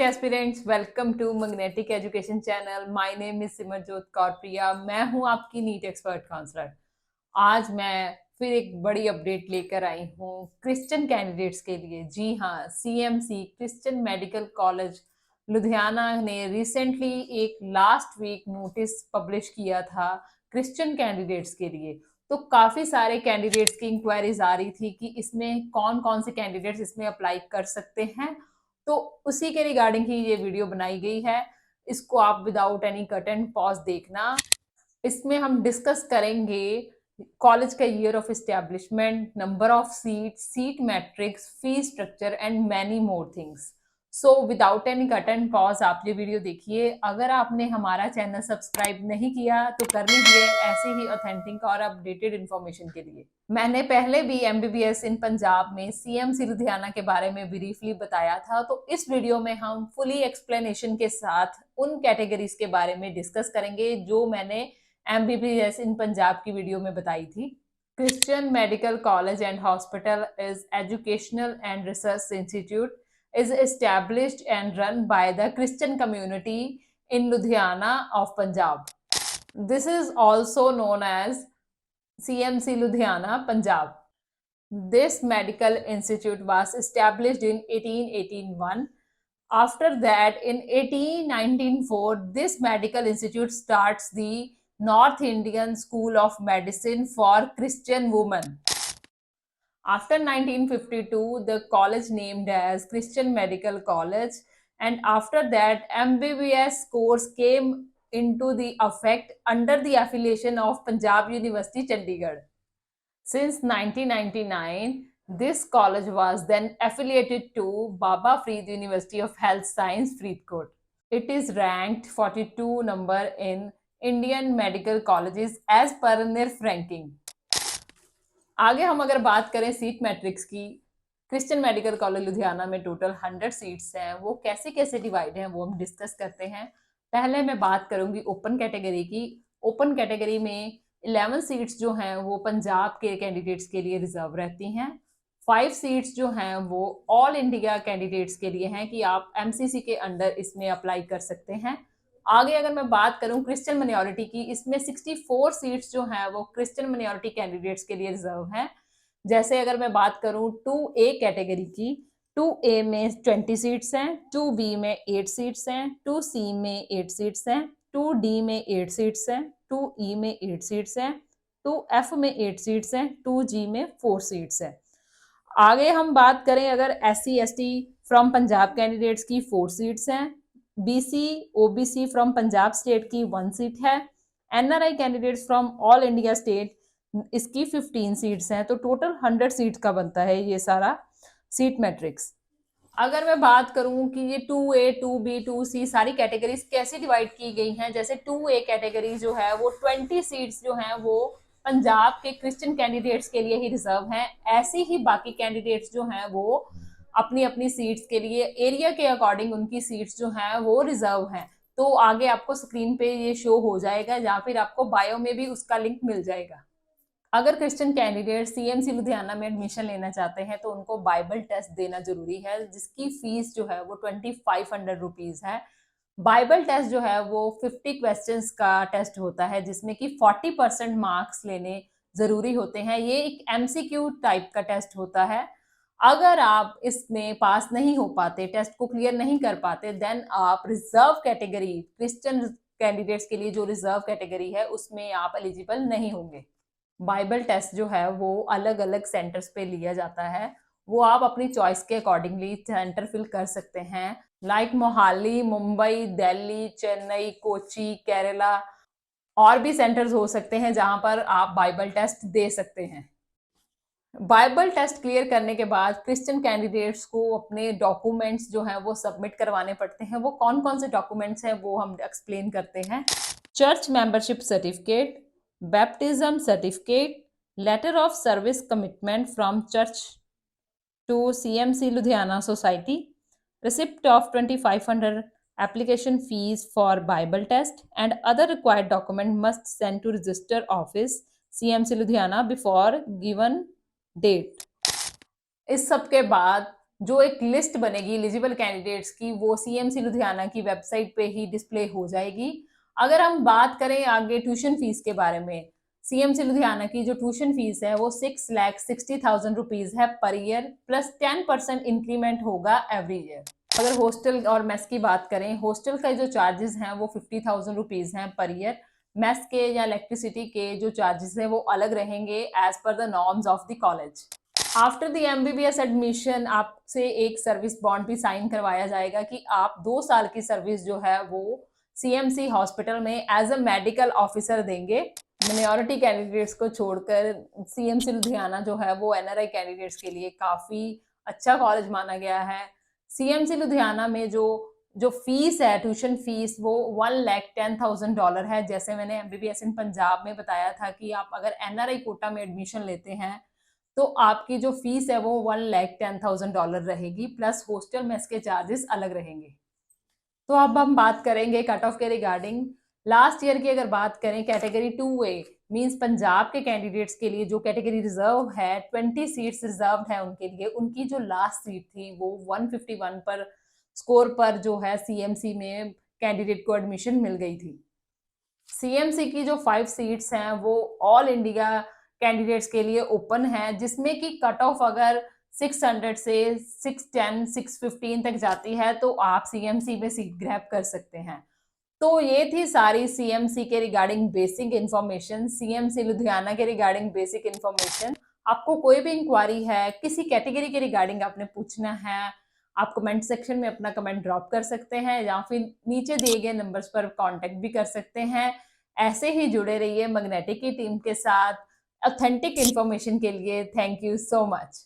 Aspirants, welcome to magnetic education channel. My name is Simarjot Kaur Priya. मैं हूं आपकी नीट एक्सपर्ट काउंसलर। आज मैं फिर एक बड़ी अपडेट लेकर आई हूं क्रिश्चियन कैंडिडेट्स के लिए। जी हाँ, CMC Christian medical college Ludhiana ने रिसेंटली एक लास्ट वीक नोटिस पब्लिश किया था क्रिश्चियन कैंडिडेट्स के लिए। तो काफी सारे कैंडिडेट्स की इंक्वायरीज आ रही थी कि इसमें कौन कौन से कैंडिडेट्स इसमें अप्लाई कर सकते हैं। तो उसी के रिगार्डिंग ही ये वीडियो बनाई गई है। इसको आप without any cut and pause देखना। इसमें हम डिस्कस करेंगे कॉलेज का year of establishment, number of seat, seat matrix, fees structure and many more things. So without any cut and pause आप ये वीडियो देखिए। अगर आपने हमारा चैनल सब्सक्राइब नहीं किया तो कर लीजिए ऐसी ही ऑथेंटिक और अपडेटेड इन्फॉर्मेशन के लिए। मैंने पहले भी एमबीबीएस इन पंजाब में सीएमसी लुधियाना के बारे में ब्रीफली बताया था, तो इस वीडियो में हम फुली एक्सप्लेनेशन के साथ उन कैटेगरीज के बारे में डिस्कस करेंगे जो मैंने एमबीबीएस इन पंजाब की वीडियो में बताई थी। Christian medical college and hospital is educational and research institute is established and run by the Christian community in Ludhiana of Punjab. This is also known as CMC Ludhiana, Punjab. This medical institute was established in 1881. After that, in 1894, this medical institute starts the North Indian School of Medicine for Christian women. After 1952, the college named as Christian Medical College, and after that, MBBS course came into the effect under the affiliation of Punjab University, Chandigarh. Since 1999, this college was then affiliated to Baba Farid University of Health Science, Faridkot. It is ranked 42 number in Indian medical colleges as per NIRF ranking. आगे हम अगर बात करें seat matrix की, Christian medical college Ludhiana में total 100 seats हैं। वो कैसे कैसे डिवाइड हैं वो हम डिस्कस करते हैं। पहले मैं बात करूंगी ओपन कैटेगरी की। ओपन कैटेगरी में 11 सीट्स जो हैं वो पंजाब के कैंडिडेट्स के लिए रिजर्व रहती हैं। 5 सीट्स जो हैं वो ऑल इंडिया कैंडिडेट्स के लिए हैं कि आप एमसीसी के अंडर इसमें अप्लाई कर सकते हैं। आगे अगर मैं बात करूं क्रिश्चियन माइनॉरिटी की, इसमें 64 सीट्स जो हैं वो क्रिश्चियन माइनॉरिटी कैंडिडेट्स के लिए रिजर्व हैं। जैसे अगर मैं बात करूं 2A कैटेगरी की, 2A में 20 सीट्स हैं, 2B में 8 सीट्स हैं, 2C में 8 सीट्स हैं, 2D में 8 सीट्स हैं, 2E में 8 सीट्स हैं, 2F में 8 सीट्स हैं, 2G में 4 सीट्स हैं। आगे हम बात करें अगर SC ST from Punjab candidates की 4 सीट्स हैं। BC OBC from Punjab state की 1 सीट है। NRI candidates from all India state इसकी 15 सीट्स हैं। तो टोटल 100 सीट का बनता है ये सारा सीट मैट्रिक्स। अगर मैं बात करूं कि ये 2A 2B 2C सारी कैटेगरीज कैसे डिवाइड की गई हैं, जैसे 2A कैटेगरी जो है वो 20 सीट्स जो हैं वो पंजाब के क्रिश्चियन कैंडिडेट्स के लिए ही रिजर्व हैं। ऐसे ही बाकी कैंडिडेट्स जो हैं वो अपनी अपनी सीट्स के लिए एरिया के अकॉर्डिंग उनकी सीट्स जो हैं वो रिजर्व हैं। तो आगे आपको स्क्रीन पे ये शो हो जाएगा या फिर आपको बायो में भी उसका लिंक मिल जाएगा। अगर क्रिश्चियन कैंडिडेट सीएमसी लुधियाना में एडमिशन लेना चाहते हैं तो उनको बाइबल टेस्ट देना जरूरी है, जिसकी फीस जो है वो 2500 रुपीज है। बाइबल टेस्ट जो है वो 50 क्वेश्चंस का टेस्ट होता है, जिसमें कि 40% मार्क्स लेने जरूरी होते हैं। ये एक एमसीक्यू टाइप का टेस्ट होता है। अगर आप इसमें पास नहीं हो पाते, टेस्ट को क्लियर नहीं कर पाते, देन आप रिजर्व कैटेगरी, क्रिश्चियन कैंडिडेट्स के लिए जो रिजर्व कैटेगरी है उसमें आप एलिजिबल नहीं होंगे। बाइबल टेस्ट जो है वो अलग अलग सेंटर्स पे लिया जाता है। वो आप अपनी चॉइस के अकॉर्डिंगली सेंटर फिल कर सकते हैं, लाइक मोहाली, मुंबई, दिल्ली, चेन्नई, कोची, केरला और भी सेंटर्स हो सकते हैं जहां पर आप बाइबल टेस्ट दे सकते हैं। बाइबल टेस्ट क्लियर करने के बाद क्रिश्चियन कैंडिडेट्स को अपने डॉक्यूमेंट्स जो हैं वो सबमिट करवाने पड़ते हैं। वो कौन कौन से डॉक्यूमेंट्स हैं वो हम एक्सप्लेन करते हैं। Church membership certificate, baptism certificate, letter of service commitment from church to CMC Ludhiana society, receipt of 2500 application fees for Bible test, and other required document must send to register office CMC Ludhiana before given date. इस सब के बाद जो एक list बनेगी eligible candidates की, वो CMC Ludhiana की वेबसाइट पे ही डिस्प्ले हो जाएगी। अगर हम बात करें आगे ट्यूशन फीस के बारे में, सीएमसी लुधियाना की जो ट्यूशन फीस है वो 6,60,000 रुपीज है पर ईयर, प्लस 10% इंक्रीमेंट होगा एवरी ईयर। अगर हॉस्टल और मेस की बात करें, हॉस्टल का जो चार्जेस हैं वो 50,000 रुपीज हैं पर ईयर। मेस के या इलेक्ट्रिसिटी के जो चार्जेस हैं वो अलग रहेंगे as per the norms of the college. After the MBBS admission आपसे एक सर्विस बॉन्ड भी साइन करवाया जाएगा कि आप 2 साल की सर्विस जो है वो सीएमसी हॉस्पिटल में एज अ मेडिकल ऑफिसर देंगे। माइनॉरिटी कैंडिडेट्स को छोड़कर सीएमसी लुधियाना जो है वो एनआरआई कैंडिडेट्स के लिए काफी अच्छा कॉलेज माना गया है। सीएमसी लुधियाना में जो फीस है, ट्यूशन फीस, वो $1,10,000 है। जैसे मैंने एमबीबीएस इन पंजाब में बताया था कि आप अगर एनआरआई कोटा में एडमिशन लेते हैं तो आपकी जो फीस है वो $1,10,000 रहेगी, प्लस हॉस्टल मेस के चार्जेस अलग रहेंगे। तो अब हम बात करेंगे कट ऑफ के रिगार्डिंग। लास्ट ईयर की अगर बात करें, कैटेगरी 2A मींस पंजाब के कैंडिडेट्स के लिए जो कैटेगरी रिजर्व है, 20 सीट्स रिजर्व है उनके लिए, उनकी जो लास्ट सीट थी वो 151 पर स्कोर पर जो है सीएमसी में कैंडिडेट को एडमिशन मिल गई थी। सीएमसी की जो 5 सीट्स हैं वो ऑल इंडिया कैंडिडेट्स के लिए ओपन है, जिसमें कि कट ऑफ अगर 600 से 610 615 तक जाती है तो आप सीएमसी में सीट ग्रैब कर सकते हैं। तो ये थी सारी सीएमसी के regarding basic information, CMC Ludhiana के रिगार्डिंग बेसिक इन्फॉर्मेशन। आपको कोई भी इंक्वायरी है, किसी कैटेगरी के रिगार्डिंग आपने पूछना है, आप कमेंट सेक्शन में अपना कमेंट ड्रॉप कर सकते हैं या फिर नीचे दिए गए नंबर्स पर कांटेक्ट भी कर सकते हैं। ऐसे ही जुड़े रहिए मैग्नेटिक की टीम के साथ ऑथेंटिक इन्फॉर्मेशन के लिए। Thank you so much.